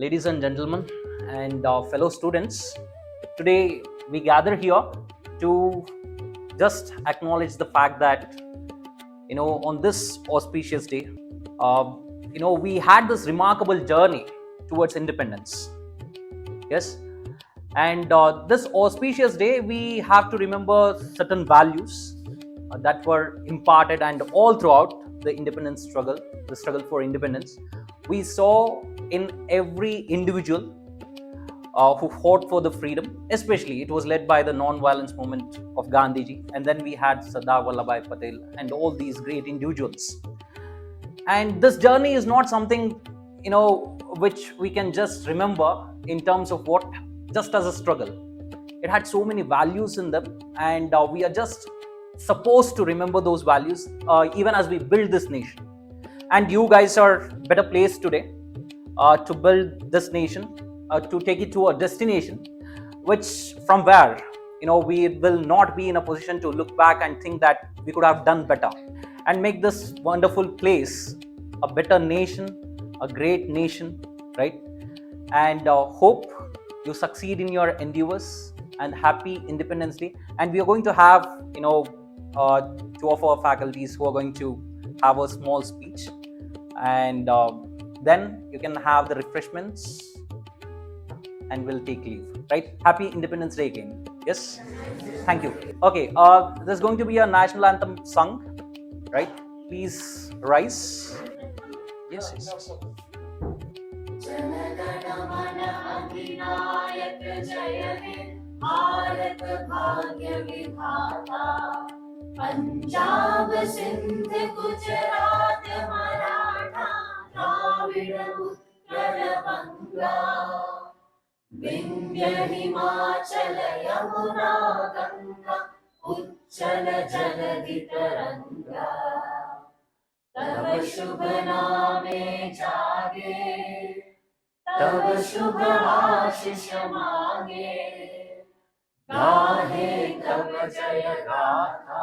Ladies and gentlemen, and fellow students, today we gather here to just acknowledge the fact that on this auspicious day, we had this remarkable journey towards independence. Yes, and this auspicious day, we have to remember certain values that were imparted and all throughout the independence struggle, the struggle for independence. We saw in every individual who fought for the freedom, especially it was led by the non-violence movement of Gandhiji, and then we had Sardar Vallabhbhai Patel and all these great individuals. And this journey is not something which we can just remember in terms of what just as a struggle. It had so many values in them, and we are just supposed to remember those values even as we build this nation. And you guys are better placed today to build this nation, to take it to a destination which from where we will not be in a position to look back and think that we could have done better, and make this wonderful place a better nation, a great nation, right? And hope you succeed in your endeavors, and happy Independence Day. And we are going to have two of our faculties who are going to have a small speech, and then you can have the refreshments and we'll take leave, right? Happy Independence Day again. Yes, thank you. Okay, there's going to be a national anthem sung, right? Please rise. Yes. Punjab Sindh Gujarat Maratha Dravida Utkal बंगा विंध्य हिमाचल यमुना गंगा उच्चल जलधि तरंगा तब शुभ नामे जागे तब शुभ आशीष मांगे गाहे तब जय गाथा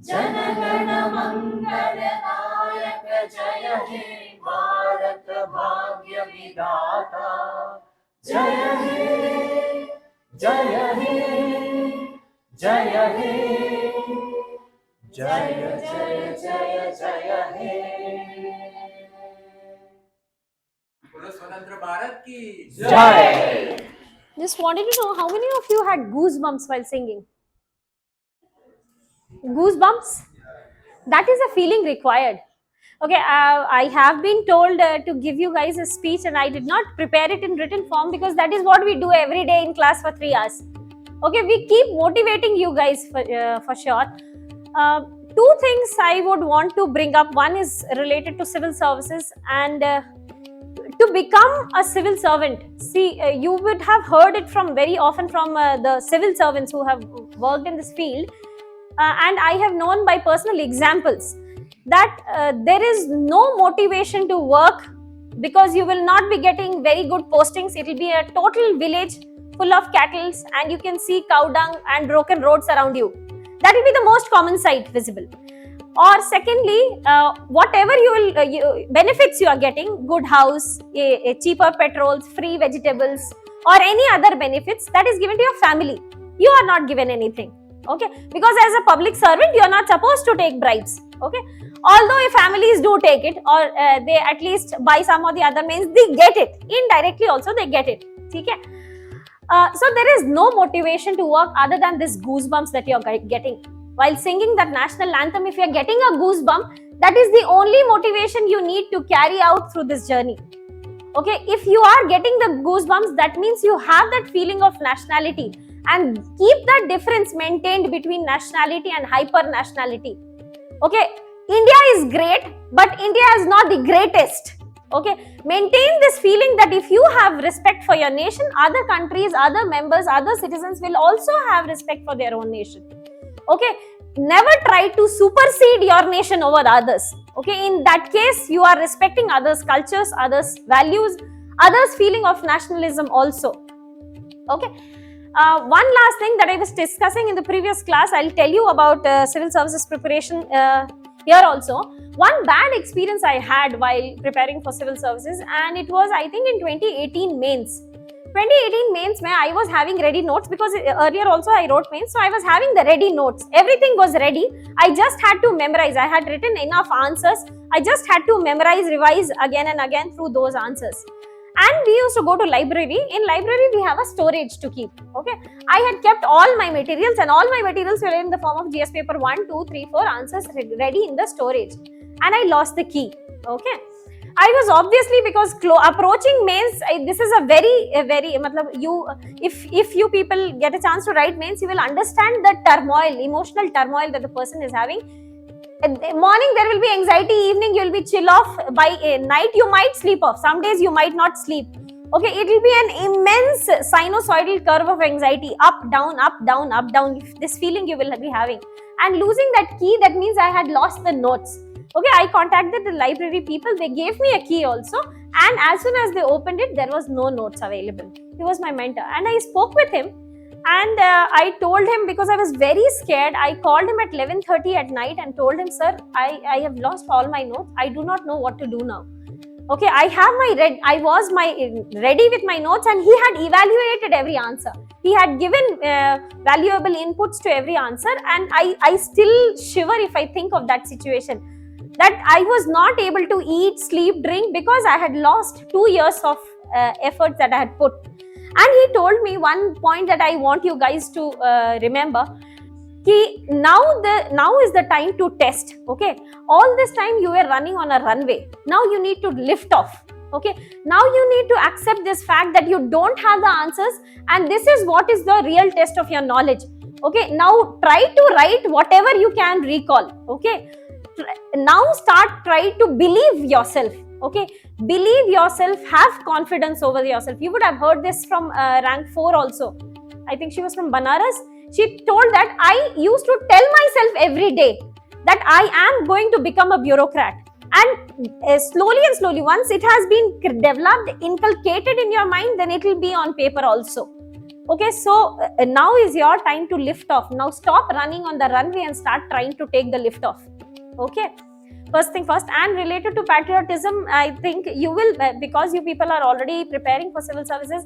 जनगण मंगल नायक जय हे भारत भाग्य विधाता जय हे जय हे जय हे जय जय जय जय हे स्वतंत्र भारत की जय. Just wanted to know how many of you had goosebumps while singing? Goosebumps? That is a feeling required. Okay, I have been told to give you guys a speech, and I did not prepare it in written form because that is what we do every day in class for 3 hours. Okay, we keep motivating you guys for sure. Two things I would want to bring up. One is related to civil services, and to become a civil servant. See, you would have heard it from very often from the civil servants who have worked in this field, and I have known by personal examples that there is no motivation to work because you will not be getting very good postings. It will be a total village full of cattle, and you can see cow dung and broken roads around you. That will be the most common sight visible. Or secondly, whatever benefits you are getting, good house, a cheaper petrols, free vegetables, or any other benefits, that is given to your family. You are not given anything. Okay, because as a public servant, you are not supposed to take bribes. Okay, although if families do take it, or they at least by some or the other means, they get it indirectly. Also, they get it. Okay. So there is no motivation to work other than this goosebumps that you are getting while singing that national anthem. If you are getting a goosebump, that is the only motivation you need to carry out through this journey. Okay, if you are getting the goosebumps, that means you have that feeling of nationality, and keep that difference maintained between nationality and hyper nationality. Okay, India is great, but India is not the greatest. Okay, maintain this feeling that if you have respect for your nation, other countries, other members, other citizens will also have respect for their own nation. Okay, never try to supersede your nation over others. Okay, in that case, you are respecting others' cultures, others' values, others' feeling of nationalism also. Okay, one last thing that I was discussing in the previous class, I'll tell you about civil services preparation. here also. One bad experience I had while preparing for civil services, and it was, I think, in 2018 mains. 2018 mains mein I was having ready notes, because earlier also I wrote mains, so I was having the ready notes. Everything was ready. I just had to memorize. I had written enough answers. I just had to memorize, revise again and again through those answers. And we used to go to library. In library, we have a storage to keep. Okay, I had kept all my materials, and all my materials were in the form of GS paper 1, 2, 3, 4 answers ready in the storage. And I lost the key. Okay, I was obviously, because approaching mains, this is a very, if you people get a chance to write mains, you will understand the turmoil, emotional turmoil that the person is having. Morning there will be anxiety, evening you will be chill off, by night you might sleep off, some days you might not sleep. Okay, it will be an immense sinusoidal curve of anxiety, up, down, up, down, up, down. This feeling you will be having. And losing that key, that means I had lost the notes. Okay, I contacted the library people, they gave me a key also, and as soon as they opened it, there was no notes available. He was my mentor, and I spoke with him, and I told him, because I was very scared, I called him at 11:30 at night and told him, sir, I have lost all my notes, I do not know what to do now. Okay, I was ready with my notes, and he had evaluated every answer. He had given valuable inputs to every answer, and I still shiver if I think of that situation. That I was not able to eat, sleep, drink, because I had lost 2 years of efforts that I had put. And he told me one point that I want you guys to remember. Now is the time to test. Okay, all this time you were running on a runway. Now you need to lift off. Okay, now you need to accept this fact that you don't have the answers, and this is what is the real test of your knowledge. Okay, now try to write whatever you can recall. Okay, now try to believe yourself. Okay, believe yourself, have confidence over yourself. You would have heard this from rank 4 also. I think she was from Banaras. She told that I used to tell myself every day that I am going to become a bureaucrat, and slowly, once it has been developed, inculcated in your mind, then it will be on paper also. Okay, so now is your time to lift off. Now stop running on the runway and start trying to take the lift off. Okay, first thing first. And related to patriotism, I think you will, because you people are already preparing for civil services,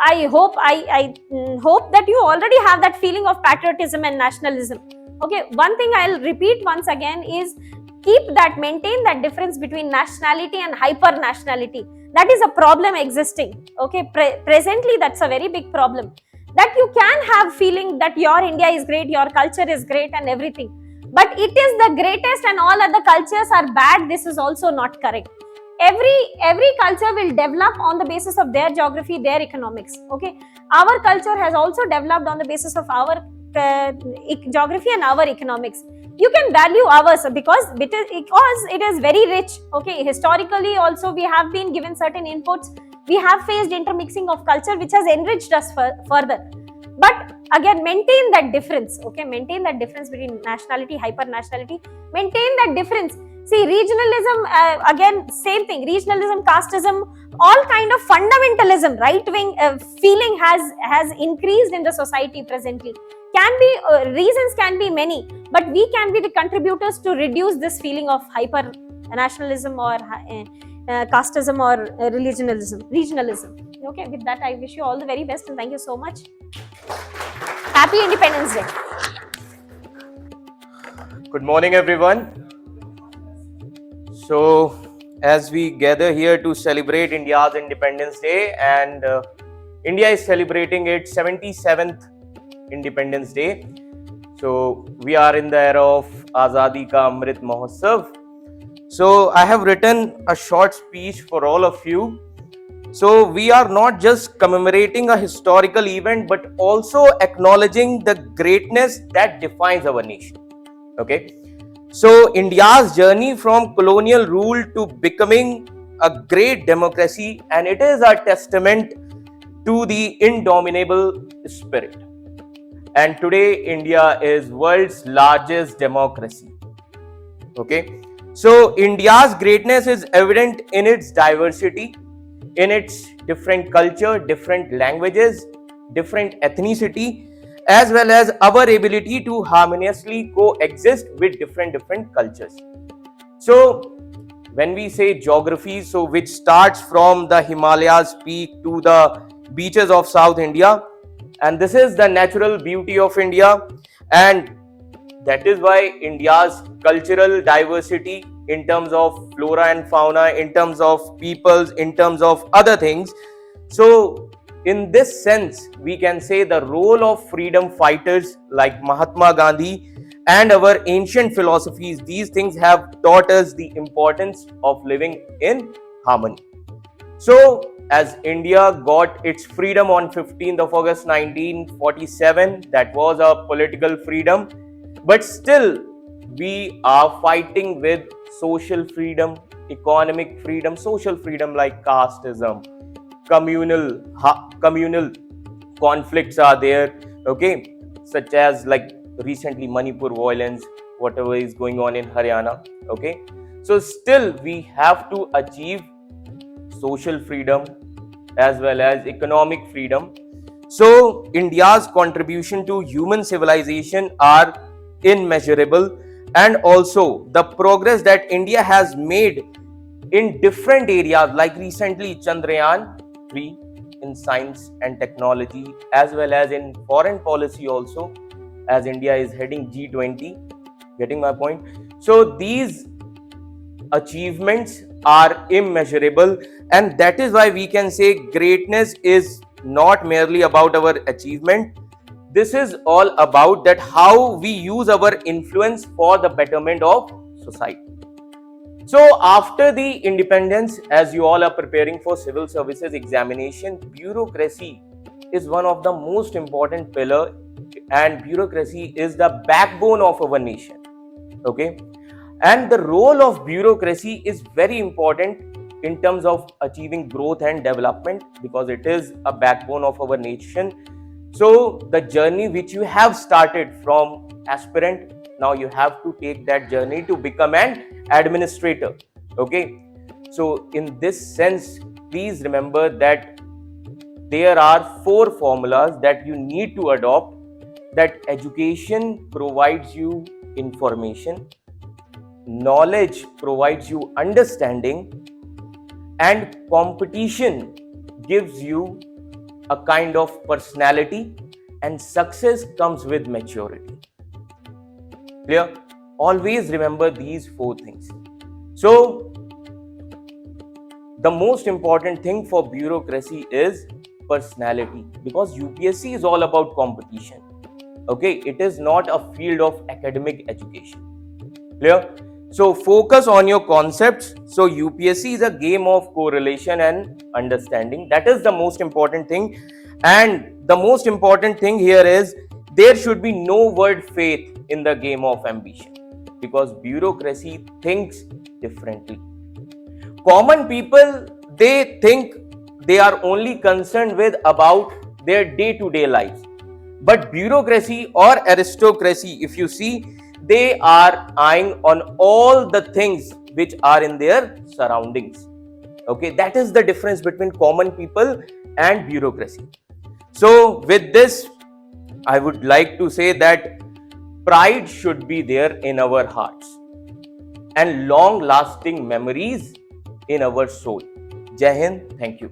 I hope that you already have that feeling of patriotism and nationalism. Okay, one thing I'll repeat once again is maintain that difference between nationality and hyper nationality. That is a problem existing. Okay, presently that's a very big problem. That you can have feeling that your India is great, your culture is great and everything, but it is the greatest and all other cultures are bad. This is also not correct. Every culture will develop on the basis of their geography, their economics. Okay, our culture has also developed on the basis of our geography and our economics. You can value ours because it is very rich. Okay, historically also we have been given certain inputs. We have faced intermixing of culture, which has enriched us further. But again, maintain that difference. Okay, maintain that difference between nationality, hyper nationality. Maintain that difference. See, regionalism, again, same thing. Regionalism, casteism, all kind of fundamentalism, right-wing feeling has increased in the society presently. Reasons can be many, but we can be the contributors to reduce this feeling of hyper nationalism or casteism or regionalism. Okay, with that, I wish you all the very best and thank you so much. Happy Independence Day. Good morning, everyone. So, as we gather here to celebrate India's Independence Day, and India is celebrating its 77th Independence Day. So, we are in the era of Azadi Ka Amrit Mahotsav. So, I have written a short speech for all of you. So, we are not just commemorating a historical event, but also acknowledging the greatness that defines our nation. Okay. So, India's journey from colonial rule to becoming a great democracy, and it is a testament to the indomitable spirit. And today, India is world's largest democracy. Okay. So, India's greatness is evident in its diversity, in its different culture, different languages, different ethnicity, as well as our ability to harmoniously coexist with different cultures. So when we say geography, so which starts from the Himalayas peak to the beaches of South India, and this is the natural beauty of India, and that is why India's cultural diversity in terms of flora and fauna, in terms of peoples, in terms of other things. So in this sense, we can say the role of freedom fighters like Mahatma Gandhi and our ancient philosophies, these things have taught us the importance of living in harmony. So as India got its freedom on 15th of August 1947, that was a political freedom, but still we are fighting with social freedom, economic freedom, social freedom like casteism, communal conflicts are there, okay, such as like recently Manipur violence, whatever is going on in Haryana, okay. So still we have to achieve social freedom as well as economic freedom. So India's contribution to human civilization are immeasurable, and also the progress that India has made in different areas, like recently Chandrayaan 3 in science and technology, as well as in foreign policy also, as India is heading G20, getting my point? So these achievements are immeasurable, and that is why we can say greatness is not merely about our achievement. This is all about that how we use our influence for the betterment of society. So after the independence, as you all are preparing for civil services examination, bureaucracy is one of the most important pillar, and bureaucracy is the backbone of our nation, okay. And the role of bureaucracy is very important in terms of achieving growth and development, because it is a backbone of our nation. So the journey which you have started from aspirant, now you have to take that journey to become an administrator, okay. So in this sense, please remember that there are 4 formulas that you need to adopt. That education provides you information, knowledge provides you understanding, and competition gives you a kind of personality, and success comes with maturity. Clear? Always remember these 4 things. So the most important thing for bureaucracy is personality, because UPSC is all about competition, okay. It is not a field of academic education. Clear? So focus on your concepts. So UPSC is a game of correlation and understanding. That is the most important thing. And the most important thing here is there should be no word faith in the game of ambition, because bureaucracy thinks differently. Common people, they think they are only concerned with about their day-to-day lives. But bureaucracy or aristocracy, if you see, they are eyeing on all the things which are in their surroundings, okay. That is the difference between common people and bureaucracy. So with this, I would like to say that pride should be there in our hearts and long lasting memories in our soul. Jai Hind. Thank you.